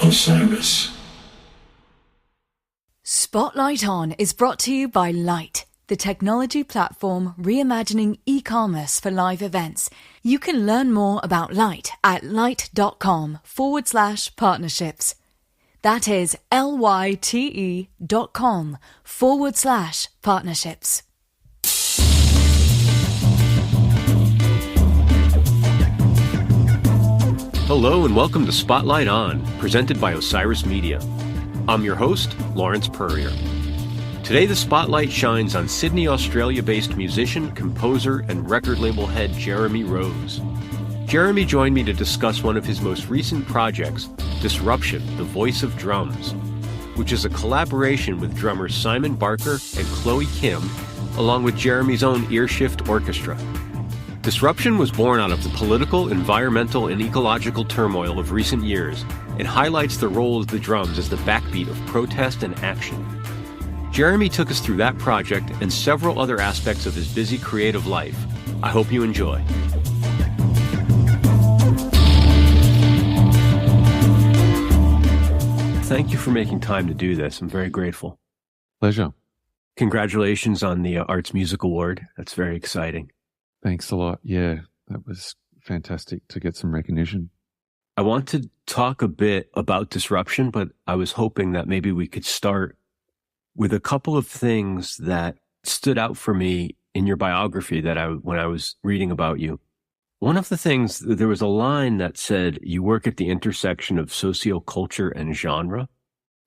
Osiris. Spotlight On is brought to you by Light, the technology platform reimagining e-commerce for live events. You can learn more about Light at light.com/partnerships. That is lyte.com/partnerships. Hello and welcome to Spotlight On, presented by Osiris Media. I'm your host, Lawrence Purrier. Today the spotlight shines on Sydney, Australia-based musician, composer, and record label head Jeremy Rose. Jeremy joined me to discuss one of his most recent projects, Disruption, the Voice of Drums, which is a collaboration with drummers Simon Barker and Chloe Kim, along with Jeremy's own Earshift Orchestra. Disruption was born out of the political, environmental, and ecological turmoil of recent years and highlights the role of the drums as the backbeat of protest and action. Jeremy took us through that project and several other aspects of his busy creative life. I hope you enjoy. Thank you for making time to do this. I'm very grateful. Pleasure. Congratulations on the Arts Music Award. That's very exciting. Thanks a lot. Yeah, that was fantastic to get some recognition. I want to talk a bit about Disruption, but I was hoping that maybe we could start with a couple of things that stood out for me in your biography when I was reading about you. One of the things, there was a line that said, you work at the intersection of socioculture and genre.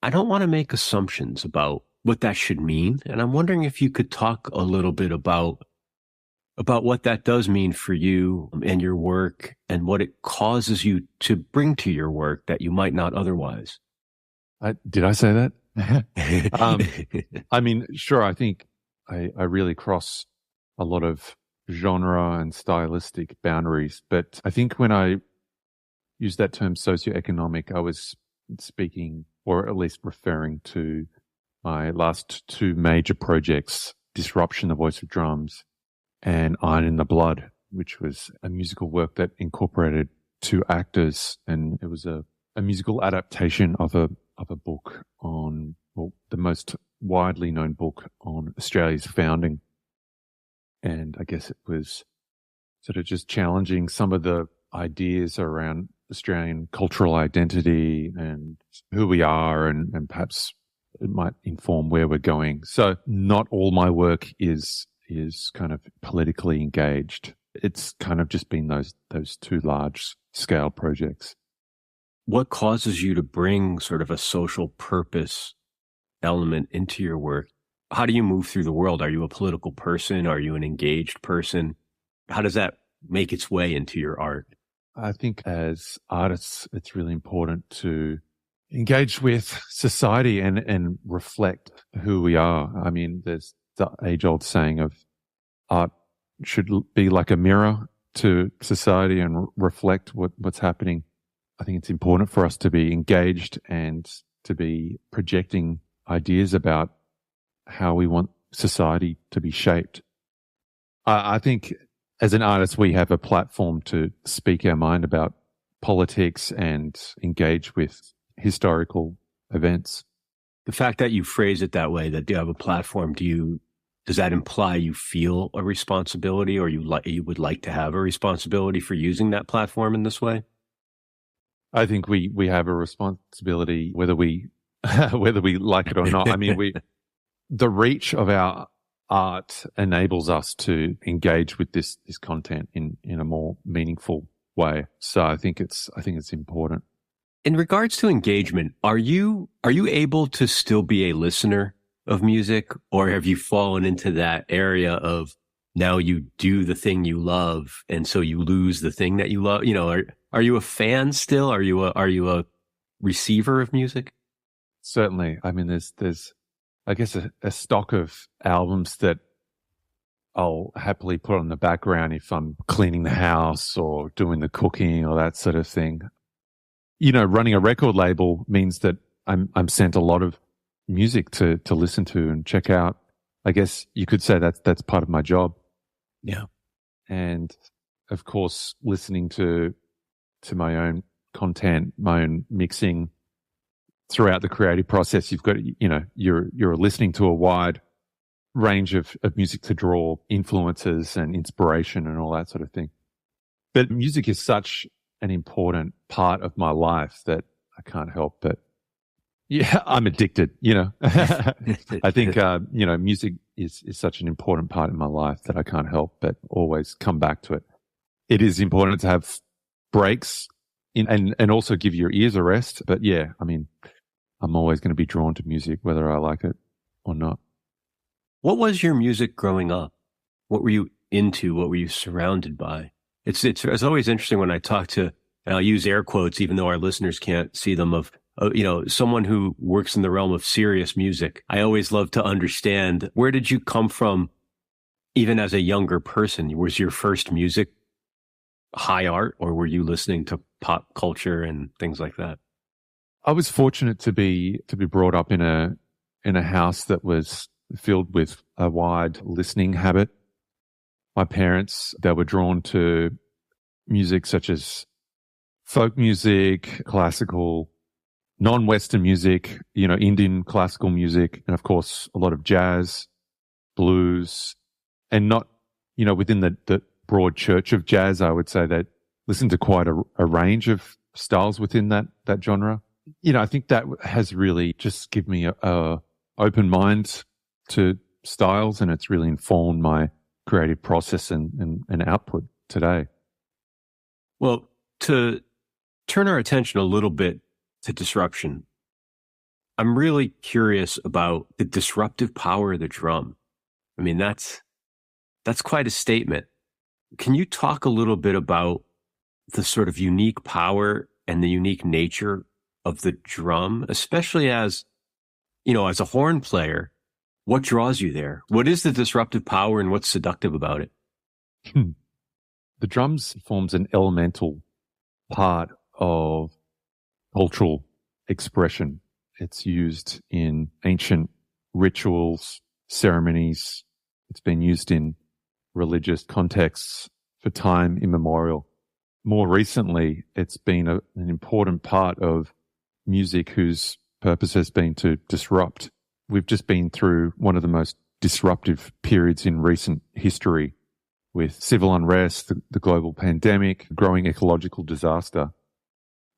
I don't want to make assumptions about what that should mean, and I'm wondering if you could talk a little bit about what that does mean for you and your work and what it causes you to bring to your work that you might not otherwise. Did I say that? I mean, sure, I think I really cross a lot of genre and stylistic boundaries, but I think when I used that term socioeconomic, I was speaking, or at least referring to my last two major projects, Disruption, the Voice of Drums, and Iron in the Blood, which was a musical work that incorporated two actors, and it was a musical adaptation of a book on, well, the most widely known book on Australia's founding. And I guess it was sort of just challenging some of the ideas around Australian cultural identity and who we are, and perhaps it might inform where we're going. So not all my work is kind of politically engaged. It's kind of just been those two large scale projects. What causes you to bring sort of a social purpose element into your work? How do you move through the world? Are you a political person? Are you an engaged person? How does that make its way into your art? I think as artists, it's really important to engage with society and reflect who we are. I mean, there's the age-old saying of art should be like a mirror to society and reflect what's happening. I think it's important for us to be engaged and to be projecting ideas about how we want society to be shaped. I think as an artist, we have a platform to speak our mind about politics and engage with historical events. The fact that you phrase it that way, that you have a platform, does that imply you feel a responsibility, or you would like to have a responsibility for using that platform in this way? I think we have a responsibility, whether we like it or not. I mean, the reach of our art enables us to engage with this content in a more meaningful way. So I think it's important. In regards to engagement, are you able to still be a listener of music, or have you fallen into that area of now you do the thing you love and so you lose the thing that you love? You know, are you a fan still? Are you a receiver of music? Certainly. I mean, there's I guess a stock of albums that I'll happily put on the background if I'm cleaning the house or doing the cooking or that sort of thing. You know, running a record label means that I'm sent a lot of music to listen to and check out. I guess you could say that's part of my job. Yeah. And of course, listening to my own content, my own mixing. Throughout the creative process, you've got, you're listening to a wide range of music to draw influences and inspiration and all that sort of thing. But music is such an important part of my life that I can't help but, I'm addicted, I think, music is such an important part of my life that I can't help but always come back to it. It is important to have breaks and also give your ears a rest. But I'm always going to be drawn to music, whether I like it or not. What was your music growing up? What were you into? What were you surrounded by? It's always interesting when I talk to, and I'll use air quotes, even though our listeners can't see them, of, someone who works in the realm of serious music. I always love to understand, where did you come from, even as a younger person? Was your first music high art, or were you listening to pop culture and things like that? I was fortunate to be brought up in a house that was filled with a wide listening habit. My parents, they were drawn to music such as folk music, classical, non-Western music, Indian classical music, and of course a lot of jazz, blues, and not, within the broad church of jazz, I would say they listened to quite a range of styles within that genre. I think that has really just given me a open mind to styles, and it's really informed my creative process and output today. Well, to turn our attention a little bit to disruption, I'm really curious about the disruptive power of the drum. I mean, that's quite a statement. Can you talk a little bit about the sort of unique power and the unique nature of the drum, especially as a horn player? What draws you there? What is the disruptive power and what's seductive about it? The drums forms an elemental part of cultural expression. It's used in ancient rituals, ceremonies. It's been used in religious contexts for time immemorial. More recently, it's been an important part of music whose purpose has been to disrupt. We've just been through one of the most disruptive periods in recent history, with civil unrest, the global pandemic, growing ecological disaster.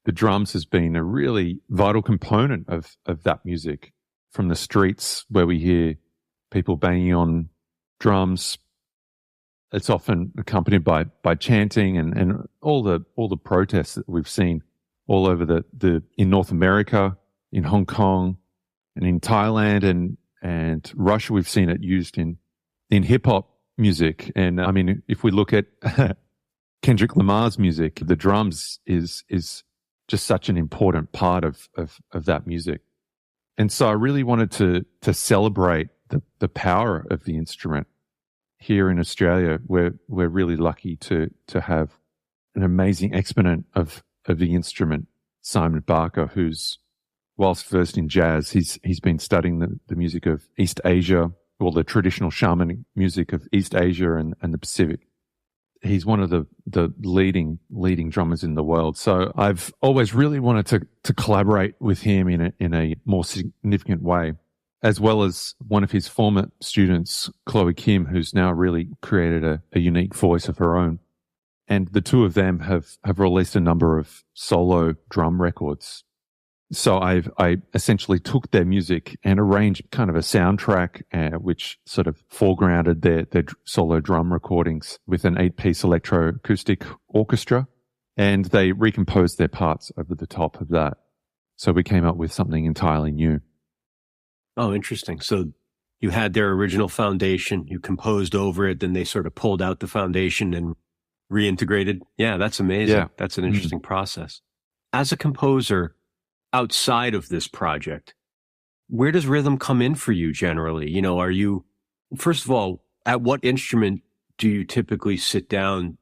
The drums has been a really vital component of that music. From the streets where we hear people banging on drums, it's often accompanied by chanting and all the protests that we've seen all over in North America, in Hong Kong, and in Thailand and Russia. We've seen it used in hip hop music. And I mean, if we look at Kendrick Lamar's music, the drums is just such an important part of that music. And so I really wanted to celebrate the power of the instrument. Here in Australia, we're really lucky to have an amazing exponent of the instrument, Simon Barker, who's, whilst versed in jazz, he's been studying the music of East Asia, or the traditional shamanic music of East Asia and the Pacific. He's one of the leading drummers in the world. So I've always really wanted to collaborate with him in a more significant way, as well as one of his former students, Chloe Kim, who's now really created a unique voice of her own. And the two of them have released a number of solo drum records. So I essentially took their music and arranged kind of a soundtrack, which sort of foregrounded their solo drum recordings with an 8-piece electroacoustic orchestra, and they recomposed their parts over the top of that. So we came up with something entirely new. Oh, interesting. So you had their original foundation, you composed over it, then they sort of pulled out the foundation and reintegrated. Yeah, that's amazing. Yeah. That's an interesting process. As a composer, outside of this project, where does rhythm come in for you generally? Are you, first of all, at what instrument do you typically sit down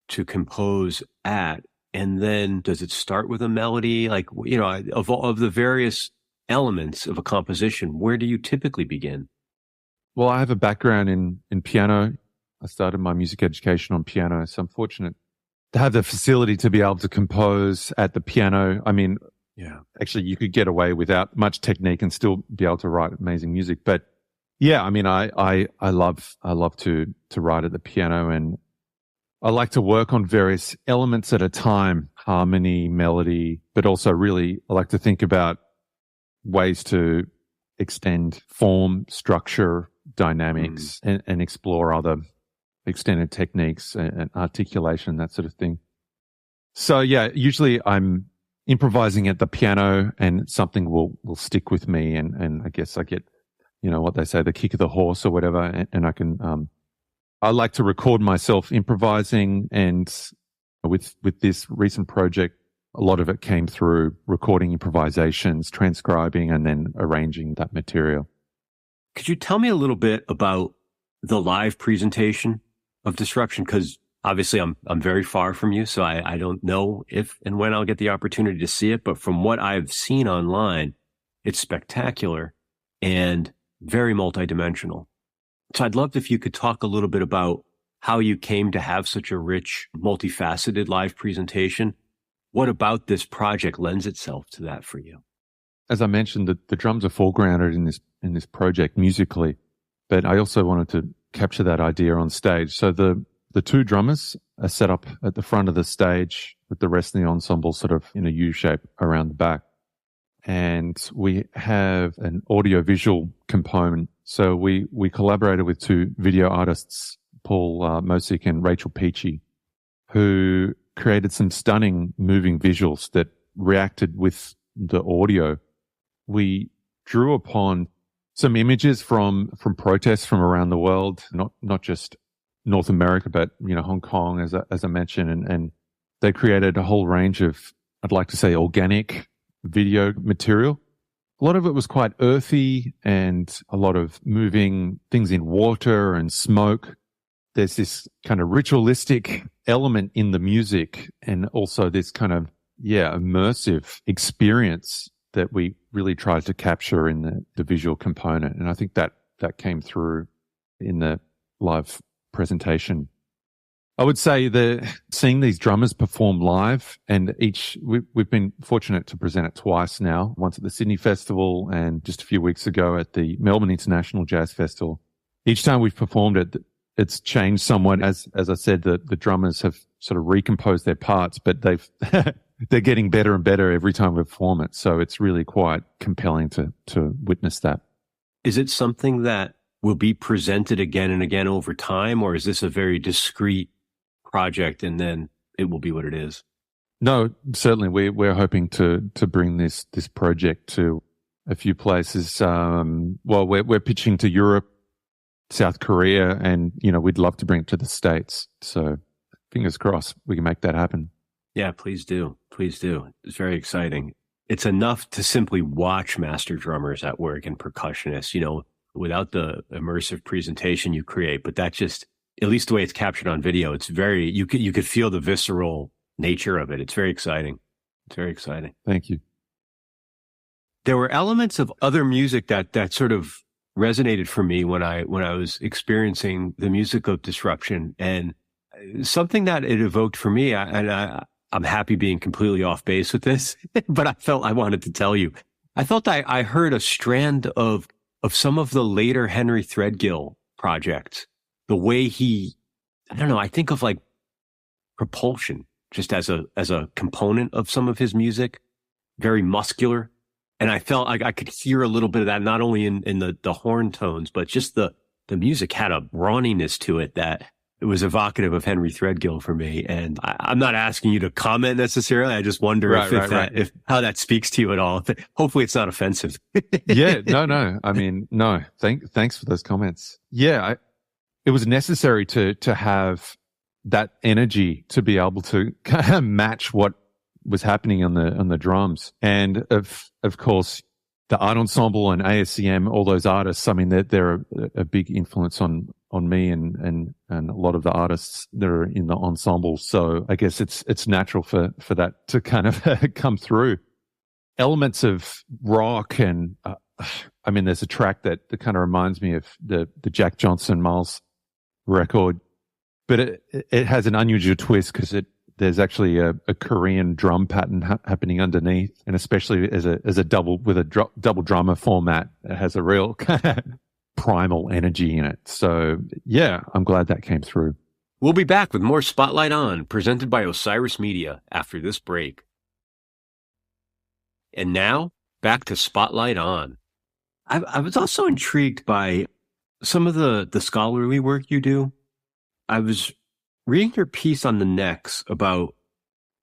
to compose at? And then does it start with a melody? Like, of the various elements of a composition, where do you typically begin? Well, I have a background in piano. I started my music education on piano, so I'm fortunate to have the facility to be able to compose at the piano. I mean, yeah, actually you could get away without much technique and still be able to write amazing music. But yeah, I mean, I love to write at the piano, and I like to work on various elements at a time, harmony, melody, but also really I like to think about ways to extend form, structure, dynamics, and explore other extended techniques and articulation, that sort of thing. So yeah, usually I'm improvising at the piano and something will stick with me, and I guess I get, you know, what they say, the kick of the horse or whatever, and I can, I like to record myself improvising, and with this recent project, a lot of it came through recording improvisations, transcribing, and then arranging that material. Could you tell me a little bit about the live presentation of Disruption? Because obviously I'm very far from you, so I don't know if and when I'll get the opportunity to see it. But from what I've seen online, it's spectacular and very multidimensional. So I'd love if you could talk a little bit about how you came to have such a rich, multifaceted live presentation. What about this project lends itself to that for you? As I mentioned, the drums are foregrounded in this project musically, but I also wanted to capture that idea on stage. So the two drummers are set up at the front of the stage with the rest of the ensemble sort of in a U shape around the back. And we have an audio-visual component. So we collaborated with two video artists, Paul Mosick and Rachel Peachy, who created some stunning moving visuals that reacted with the audio. We drew upon some images from protests from around the world, not just North America, but, you know, Hong Kong, as I mentioned, and they created a whole range of, I'd like to say, organic video material. A lot of it was quite earthy and a lot of moving things in water and smoke. There's this kind of ritualistic element in the music, and also this kind of, immersive experience that we really tried to capture in the visual component. And I think that came through in the live presentation. I would say seeing these drummers perform live, and we've been fortunate to present it twice now, once at the Sydney Festival and just a few weeks ago at the Melbourne International Jazz Festival. Each time we've performed it, it's changed somewhat. As I said, the drummers have sort of recomposed their parts, but they're getting better and better every time we perform it. So it's really quite compelling to witness that. Is it something that will be presented again and again over time, or is this a very discrete project and then it will be what it is? No, certainly we're hoping to bring this project to a few places. We're pitching to Europe, South Korea, and, you know, we'd love to bring it to the States. So fingers crossed we can make that happen. Yeah, please do. Please do. It's very exciting. It's enough to simply watch master drummers at work and percussionists, you know, without the immersive presentation you create. But that just, at least the way it's captured on video, it's very, you could feel the visceral nature of it. It's very exciting. It's very exciting. Thank you. There were elements of other music that sort of resonated for me when I was experiencing the music of Disruption, and something that it evoked for me. I'm happy being completely off base with this, but I felt I wanted to tell you. I felt I heard a strand of some of the later Henry Threadgill projects. The way I think of like propulsion just as a component of some of his music, very muscular. And I felt like I could hear a little bit of that, not only in the horn tones, but just the music had a brawniness to it that it was evocative of Henry Threadgill for me. And I'm not asking you to comment necessarily. I just wonder if how that speaks to you at all. Hopefully it's not offensive. Yeah, no. I mean, no, thanks for those comments. Yeah, it was necessary to have that energy to be able to kind of match what was happening on the drums. And of course, the art ensemble and ASCM, all those artists, I mean, they're a big influence on me and a lot of the artists that are in the ensemble. So I guess it's natural for that to kind of come through. Elements of rock and, I mean, there's a track that kind of reminds me of the Jack Johnson Miles record, but it has an unusual twist because it there's actually a Korean drum pattern happening underneath, and especially as a double drummer format, it has a real primal energy in it. So yeah, I'm glad that came through. We'll be back with more Spotlight On, presented by Osiris Media, after this break. And now, back to Spotlight On. I was also intrigued by some of the scholarly work you do. I was reading your piece on the Nex about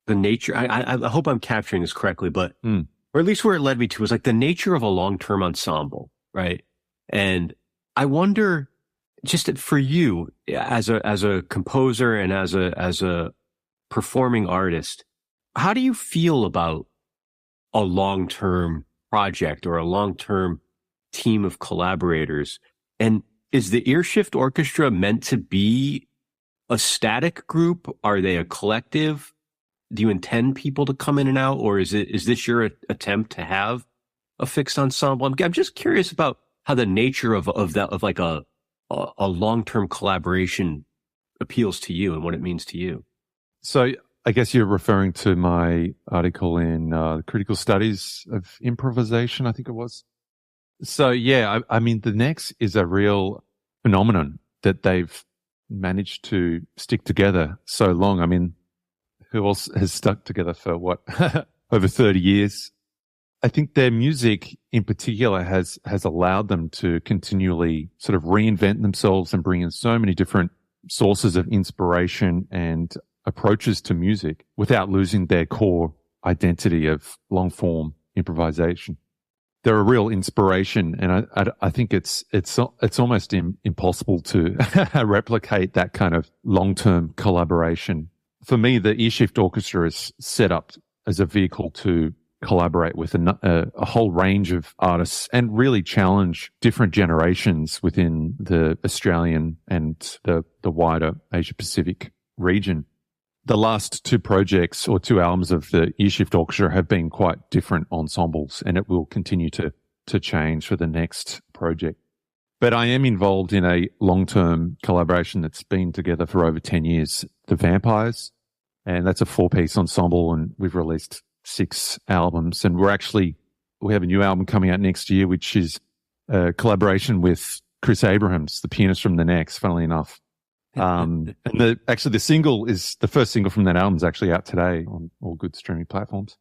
the nature. I hope I'm capturing this correctly, but or at least where it led me to was like the nature of a long-term ensemble, right? And I wonder, just for you as a composer and as a performing artist, how do you feel about a long-term project or a long-term team of collaborators? And is the Earshift Orchestra meant to be a static group? Are they a collective? Do you intend people to come in and out, or is this your attempt to have a fixed ensemble? I'm just curious about how the nature of like a long-term collaboration appeals to you and what it means to you. So I guess you're referring to my article in Critical Studies of Improvisation, I think it was. So yeah, I mean, the Nex is a real phenomenon that they've managed to stick together so long. I mean, who else has stuck together for what, over 30 years? I think their music in particular has allowed them to continually sort of reinvent themselves and bring in so many different sources of inspiration and approaches to music without losing their core identity of long form improvisation. They're a real inspiration, and I think it's almost impossible to replicate that kind of long-term collaboration. For me, the Earshift Orchestra is set up as a vehicle to collaborate with a whole range of artists and really challenge different generations within the Australian and the wider Asia Pacific region. The last two projects or two albums of the Earshift Orchestra have been quite different ensembles, and it will continue to change for the next project. But I am involved in a long-term collaboration that's been together for over 10 years, The Vampires, and that's a 4-piece ensemble, and we've released 6 albums, and we have a new album coming out next year, which is a collaboration with Chris Abrahams, the pianist from the Nex, funnily enough. And the first single from that album is actually out today on all good streaming platforms.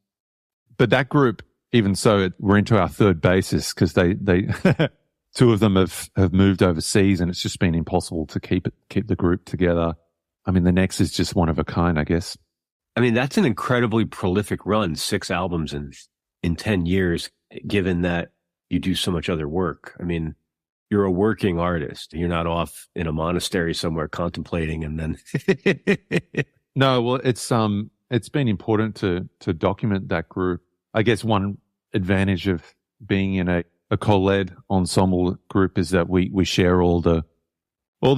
But that group, even so, we're into our third bassist because they two of them have moved overseas, and it's just been impossible to keep the group together. I mean, the Nex is just one of a kind, I guess. I mean, that's an incredibly prolific run, 6 albums in 10 years, given that you do so much other work. I mean, you're a working artist. You're not off in a monastery somewhere contemplating and then. No, well, it's been important to document that group. I guess one advantage of being in a co-led ensemble group is that we share all the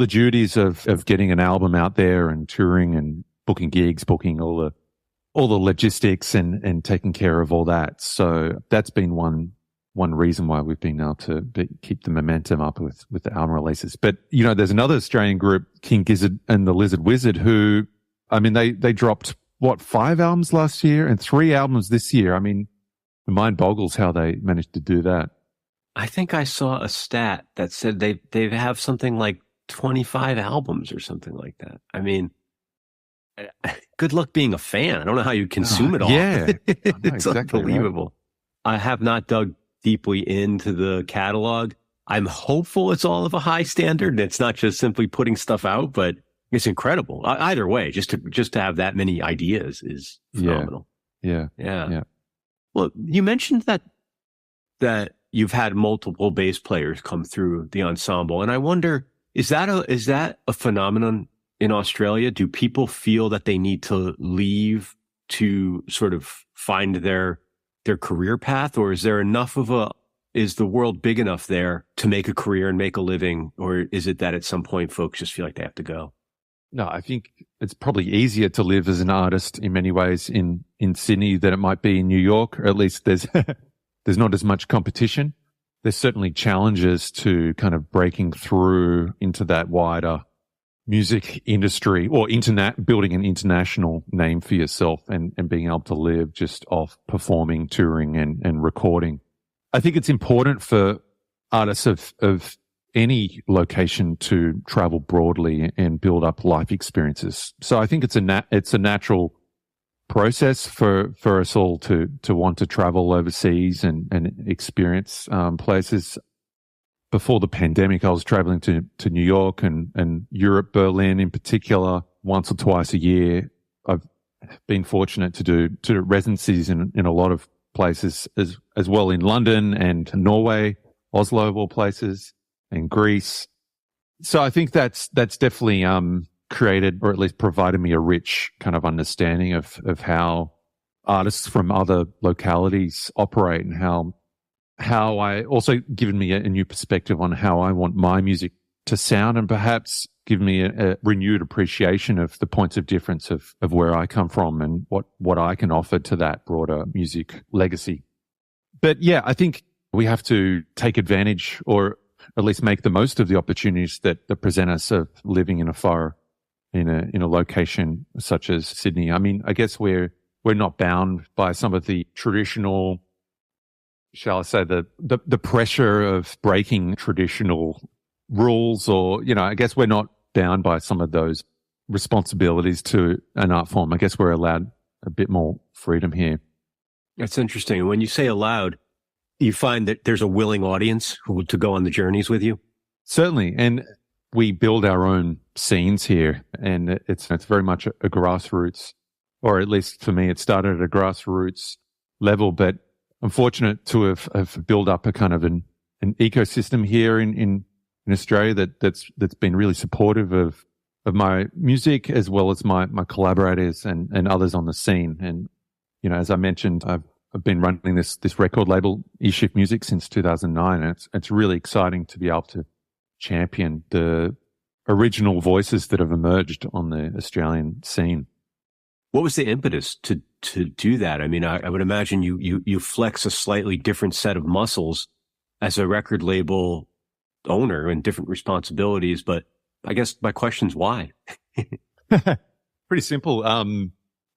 duties of getting an album out there and touring and booking gigs, booking all the logistics and taking care of all that. So that's been one reason why we've been able to keep the momentum up with the album releases. But, you know, there's another Australian group, King Gizzard and the Lizard Wizard, who, I mean, they dropped, 5 albums last year and 3 albums this year. I mean, the mind boggles how they managed to do that. I think I saw a stat that said they have something like 25 albums or something like that. I mean, good luck being a fan. I don't know how you consume it all. Yeah. It's exactly unbelievable. Right. I have not dug deeply into the catalog. I'm hopeful it's all of a high standard and it's not just simply putting stuff out, but it's incredible. Either way, just to have that many ideas is phenomenal. Yeah. Well, you mentioned that you've had multiple bass players come through the ensemble, and I wonder, is that a phenomenon in Australia? Do people feel that they need to leave to sort of find their career path, or is there is the world big enough there to make a career and make a living, or is it that at some point folks just feel like they have to go? No, I think it's probably easier to live as an artist in many ways in Sydney than it might be in New York, or at least there's not as much competition. There's certainly challenges to kind of breaking through into that wider music industry or building an international name for yourself and being able to live just off performing, touring and recording. I think it's important for artists of any location to travel broadly and build up life experiences. So I think it's a natural process for us all to want to travel overseas and experience places. Before the pandemic, I was traveling to New York and Europe, Berlin in particular, once or twice a year. I've been fortunate to do residencies in a lot of places as well, in London and Norway, Oslo of all places, and Greece. So I think that's definitely created, or at least provided me, a rich kind of understanding of how artists from other localities operate, and how I also given me a new perspective on how I want my music to sound, and perhaps given me a renewed appreciation of the points of difference of where I come from and what I can offer to that broader music legacy. But yeah, I think we have to take advantage, or at least make the most of the opportunities that present us of living in a location such as Sydney. I mean, I guess we're not bound by some of the traditional, shall I say, the pressure of breaking traditional rules, or, I guess we're not bound by some of those responsibilities to an art form. I guess we're allowed a bit more freedom here. That's interesting. When you say allowed, you find that there's a willing audience to go on the journeys with you? Certainly. And we build our own scenes here, and it's very much a grassroots, or at least for me, it started at a grassroots level, but I'm fortunate to have built up a kind of an ecosystem here in Australia that's been really supportive of my music, as well as my collaborators and others on the scene. And, as I mentioned, I've been running this record label, Earshift Music, since 2009. And it's really exciting to be able to champion the original voices that have emerged on the Australian scene. What was the impetus to do that? I mean, I would imagine you flex a slightly different set of muscles as a record label owner and different responsibilities, but I guess my question's why? Pretty simple.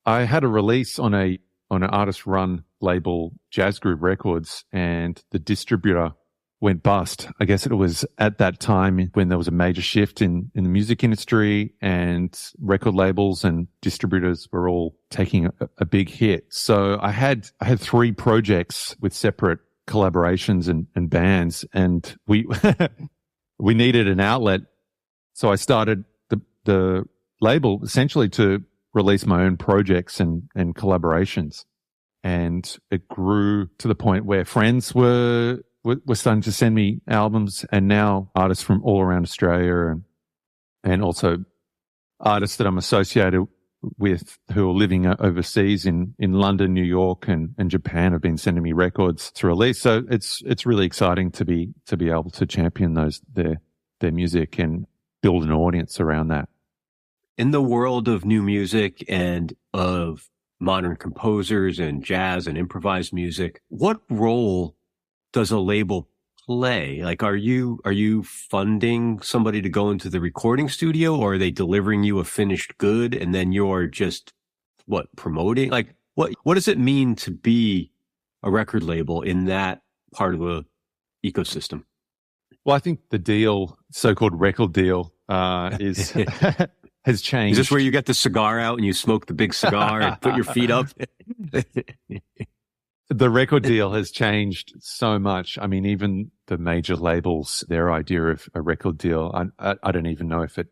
I had a release on an artist run label, Jazz Groove Records, and the distributor went bust. I guess it was at that time when there was a major shift in the music industry, and record labels and distributors were all taking a big hit. So I had 3 projects with separate collaborations and bands, and we we needed an outlet. So I started the label essentially to release my own projects and collaborations. And it grew to the point where friends were starting to send me albums, and now artists from all around Australia and also artists that I'm associated with who are living overseas in London, New York, and Japan have been sending me records to release. So it's really exciting to be able to champion their music and build an audience around that. In the world of new music and of modern composers and jazz and improvised music, what role does a label play? Like, are you funding somebody to go into the recording studio, or are they delivering you a finished good and then you're just promoting? Like, what does it mean to be a record label in that part of the ecosystem? Well, I think the so-called record deal, is has changed. Is this where you get the cigar out and you smoke the big cigar and put your feet up? The record deal has changed so much. I mean, even the major labels, their idea of a record deal, I don't even know if it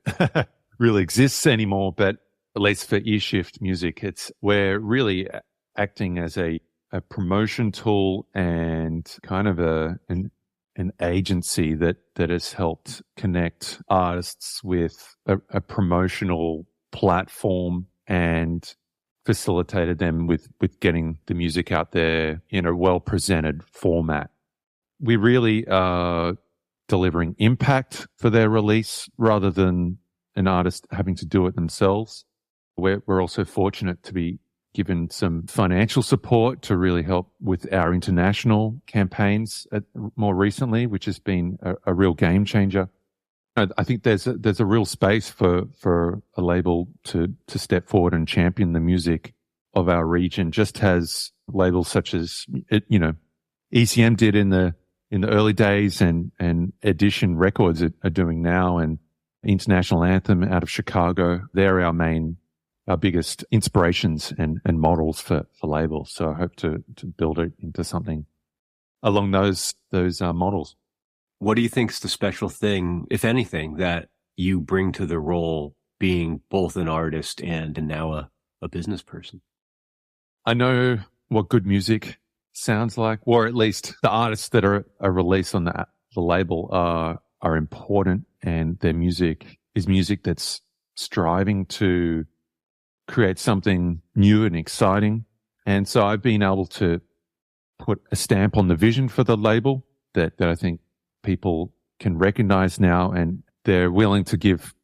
really exists anymore, but at least for Earshift Music, we're really acting as a promotion tool and kind of an agency that has helped connect artists with a promotional platform and facilitated them with getting the music out there in a well-presented format. We really are delivering impact for their release rather than an artist having to do it themselves. We're also fortunate to be given some financial support to really help with our international campaigns more recently, which has been a real game changer. I think there's a real space for a label to step forward and champion the music of our region, just as labels such as ECM did in the early days, and Edition Records are doing now, and International Anthem out of Chicago. They're our biggest inspirations and models for labels. So I hope to build it into something along those models. What do you think is the special thing, if anything, that you bring to the role, being both an artist and now a business person? I know what good music sounds like, or at least the artists that are released on the label are important, and their music is music that's striving to create something new and exciting. And so I've been able to put a stamp on the vision for the label that I think people can recognize now, and they're willing to give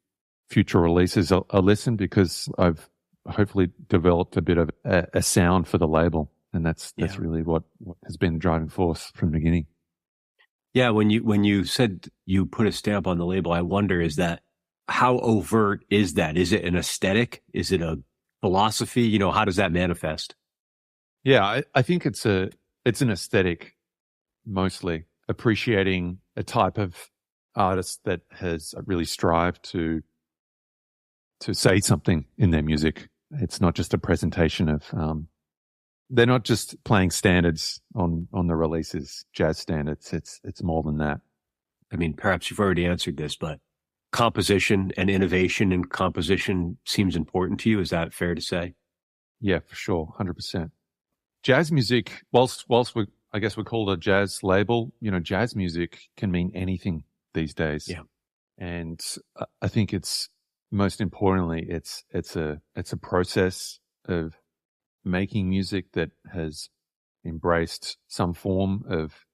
future releases a listen, because I've hopefully developed a bit of a sound for the label. And that's really what has been the driving force from the beginning. Yeah. When you said you put a stamp on the label, I wonder, how overt is that? Is it an aesthetic? Is it a philosophy? How does that manifest? Yeah, I think it's an aesthetic, mostly appreciating a type of artist that has really strived to say something in their music. It's not just a presentation of, they're not just playing standards on the releases, jazz standards. It's more than that. I mean, perhaps you've already answered this, but composition and innovation in composition seems important to you. Is that fair to say? Yeah, for sure. 100%. Jazz music, whilst I guess we're called a jazz label, jazz music can mean anything these days. Yeah. And I think it's, most importantly, it's a process of making music that has embraced some form of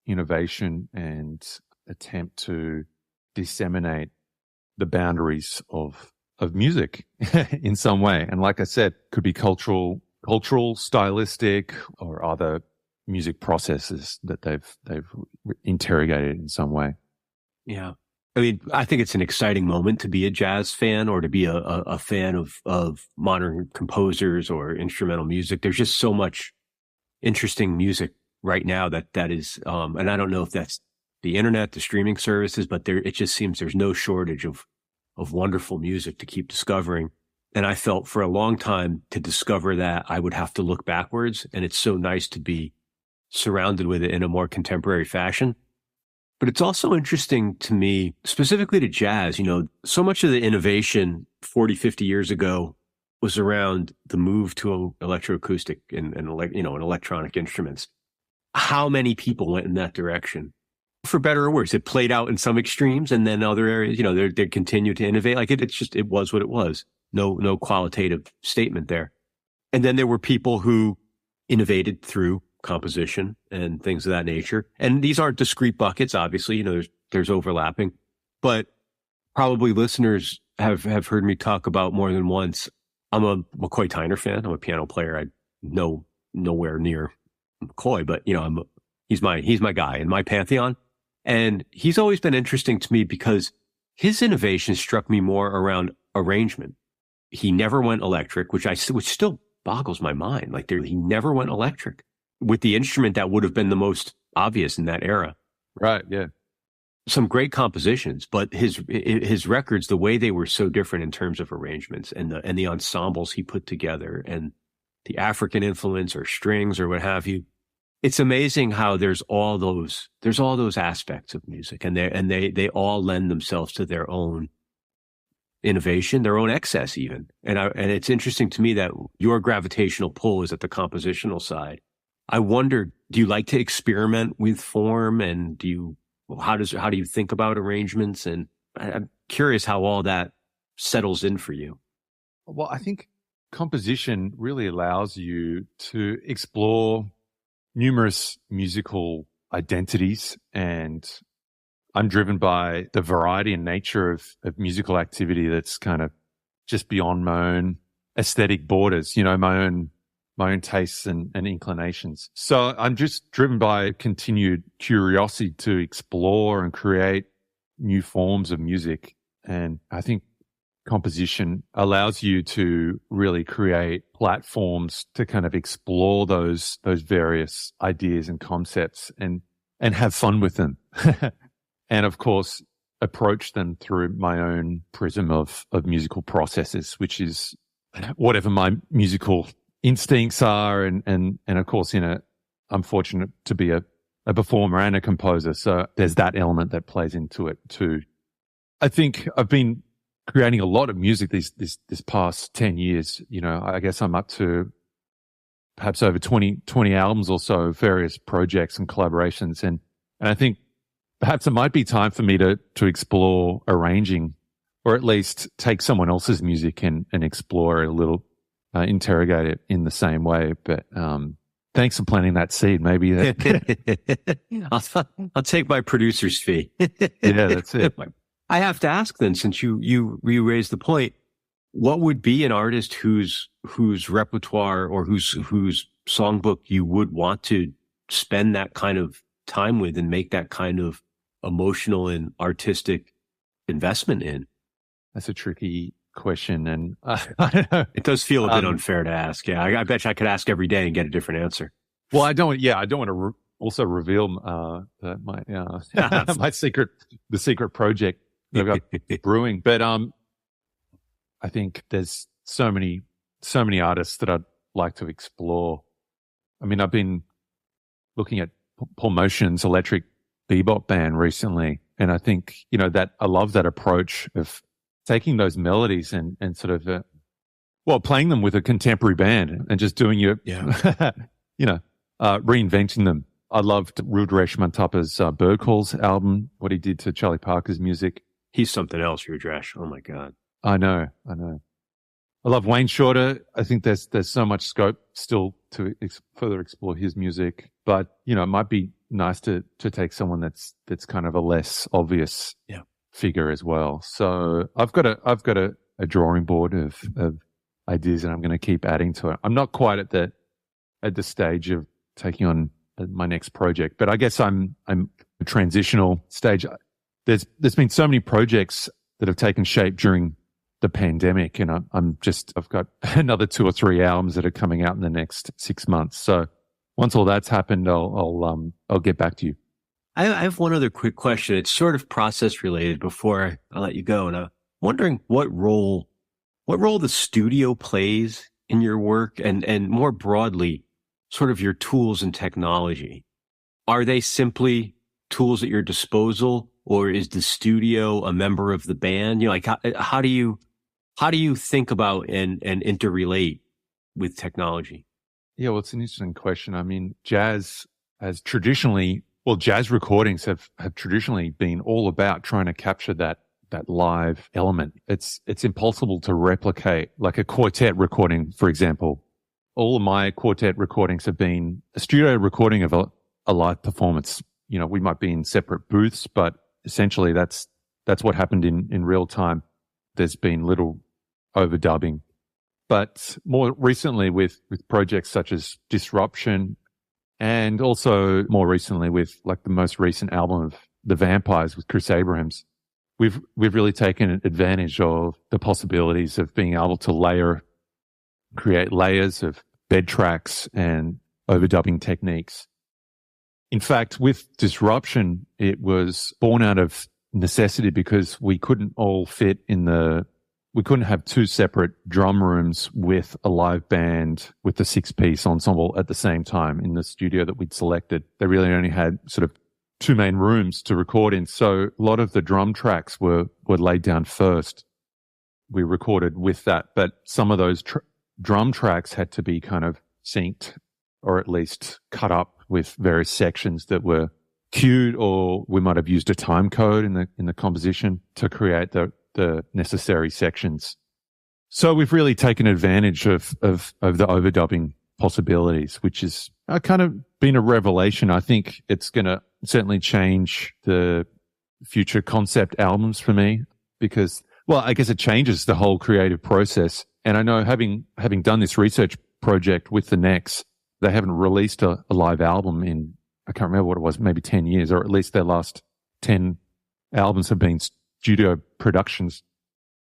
innovation and attempt to disseminate the boundaries of music in some way. And like I said, could be cultural, stylistic, or other music processes that they've interrogated in some way. Yeah. I mean, I think it's an exciting moment to be a jazz fan, or to be a fan of modern composers or instrumental music. There's just so much interesting music right now that is, and I don't know if that's the internet, the streaming services, but it just seems there's no shortage of wonderful music to keep discovering. And I felt for a long time, to discover that, I would have to look backwards. And it's so nice to be surrounded with it in a more contemporary fashion. But it's also interesting to me, specifically to jazz, so much of the innovation 40, 50 years ago was around the move to electroacoustic and electronic instruments. How many people went in that direction? For better or worse, it played out in some extremes, and then other areas, they continued to innovate. Like it was what it was. No qualitative statement there. And then there were people who innovated through composition and things of that nature. And these aren't discrete buckets, obviously, there's overlapping, but probably listeners have heard me talk about more than once. I'm a McCoy Tyner fan. I'm a piano player. I know nowhere near McCoy, but he's my guy in my pantheon. And he's always been interesting to me because his innovation struck me more around arrangement. He never went electric, which still boggles my mind. Like he never went electric with the instrument that would have been the most obvious in that era. Right. Yeah. Some great compositions, but his records, the way they were so different in terms of arrangements and the ensembles he put together, and the African influence or strings or what have you. It's amazing how there's all those aspects of music, and they all lend themselves to their own innovation, their own excess even. And it's interesting to me that your gravitational pull is at the compositional side. I wonder, do you like to experiment with form, and how do you think about arrangements? And I'm curious how all that settles in for you. Well, I think composition really allows you to explore numerous musical identities, and I'm driven by the variety and nature of musical activity that's kind of just beyond my own aesthetic borders, my own tastes and inclinations. So I'm just driven by continued curiosity to explore and create new forms of music. And I think composition allows you to really create platforms to kind of explore those various ideas and concepts and have fun with them. And of course, approach them through my own prism of musical processes, which is whatever my musical instincts are. And of course, I'm fortunate to be a performer and a composer. So there's that element that plays into it too. I think I've been creating a lot of music this past 10 years. I guess I'm up to perhaps over 20 albums or so, various projects and collaborations. And I think perhaps it might be time for me to explore arranging, or at least take someone else's music and explore it a little, interrogate it in the same way. But thanks for planting that seed. Maybe I'll take my producer's fee. Yeah, that's it. I have to ask then, since you raised the point, what would be an artist whose repertoire or whose songbook you would want to spend that kind of time with and make that kind of emotional and artistic investment in? That's a tricky question, and I don't know. It does feel a bit unfair to ask. Yeah, I bet you I could ask every day and get a different answer. Well, I don't want to also reveal my my secret project that I've got brewing. But I think there's so many artists that I'd like to explore. I mean, I've been looking at Paul Motion's electric bebop band recently, and I think that I love that approach of taking those melodies and sort of playing them with a contemporary band and just doing reinventing them. I loved Rudrash Mantapa's Bird Calls album, what he did to Charlie Parker's music. He's something else, Rudrash. Oh my God. I know. I love Wayne Shorter. I think there's so much scope still to further explore his music, but it might be nice to take someone that's kind of a less obvious figure as well. So I've got a drawing board of ideas, and I'm going to keep adding to it. I'm not quite at the stage of taking on my next project, but I guess I'm a transitional stage. There's been so many projects that have taken shape during the pandemic, and I've got another 2 or 3 albums that are coming out in the next 6 months. So once all that's happened, I'll get back to you. I have one other quick question. It's sort of process related before I let you go. And I'm wondering what role the studio plays in your work, and more broadly, sort of your tools and technology. Are they simply tools at your disposal, or is the studio a member of the band? How do you think about and interrelate with technology? Yeah, well, it's an interesting question. I mean, jazz recordings have traditionally been all about trying to capture that live element. It's impossible to replicate, like a quartet recording, for example. All of my quartet recordings have been a studio recording of a live performance. We might be in separate booths, but essentially that's what happened in real time. There's been little overdubbing. But more recently with projects such as Disruption, and also more recently with like the most recent album of The Vampires with Chris Abrahams, we've really taken advantage of the possibilities of being able to create layers of bed tracks and overdubbing techniques. In fact, with Disruption, it was born out of necessity because we couldn't have 2 separate drum rooms with a live band with the 6-piece ensemble at the same time in the studio that we'd selected. They really only had sort of 2 main rooms to record in. So a lot of the drum tracks were laid down first. We recorded with that, but some of those drum tracks had to be kind of synced, or at least cut up with various sections that were cued, or we might have used a time code in the composition to create the necessary sections. So we've really taken advantage of the overdubbing possibilities, which has kind of been a revelation. I think it's going to certainly change the future concept albums for me because, well, I guess it changes the whole creative process. And I know having done this research project with the Nex, they haven't released a live album in, I can't remember what it was, maybe 10 years, or at least their last 10 albums have been studio productions,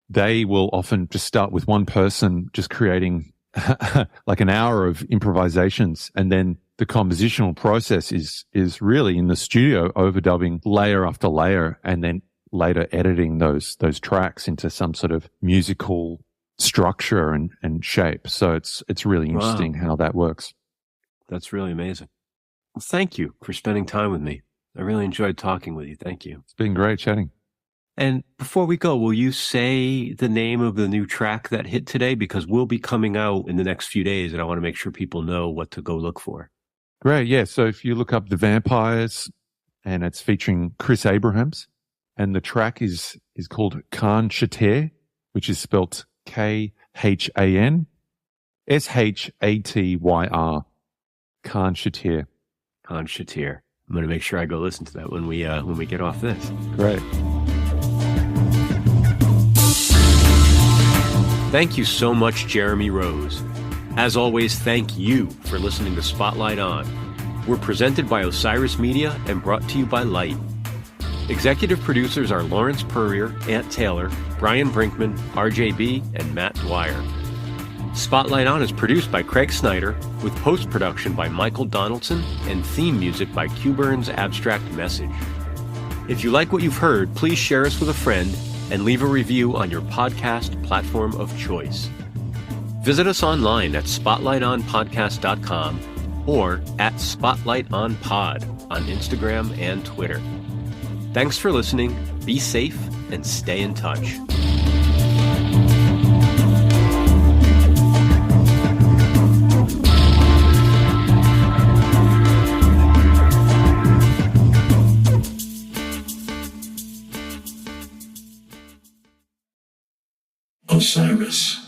they will often just start with one person just creating like an hour of improvisations, and then the compositional process is really in the studio overdubbing layer after layer, and then later editing those tracks into some sort of musical structure and shape. So it's really interesting how that works. That's really amazing. Well, thank you for spending time with me. I really enjoyed talking with you. Thank you. It's been great chatting. And before we go, will you say the name of the new track that hit today? Because we'll be coming out in the next few days, and I want to make sure people know what to go look for. Great, yeah. So if you look up The Vampires, and it's featuring Chris Abrahams, and the track is called Khan Shatir, which is spelt KHAN SHATYR. Khan Shatir. Khan Shatir. I'm going to make sure I go listen to that when we get off this. Great. Thank you so much, Jeremy Rose. As always, thank you for listening to Spotlight On. We're presented by Osiris Media and brought to you by Light. Executive producers are Lawrence Purrier, Ant Taylor, Brian Brinkman, RJB, and Matt Dwyer. Spotlight On is produced by Craig Snyder, with post-production by Michael Donaldson and theme music by Q-Burn's Abstract Message. If you like what you've heard, please share us with a friend and leave a review on your podcast platform of choice. Visit us online at spotlightonpodcast.com or at SpotlightOnPod on Instagram and Twitter. Thanks for listening, be safe, and stay in touch. Osiris.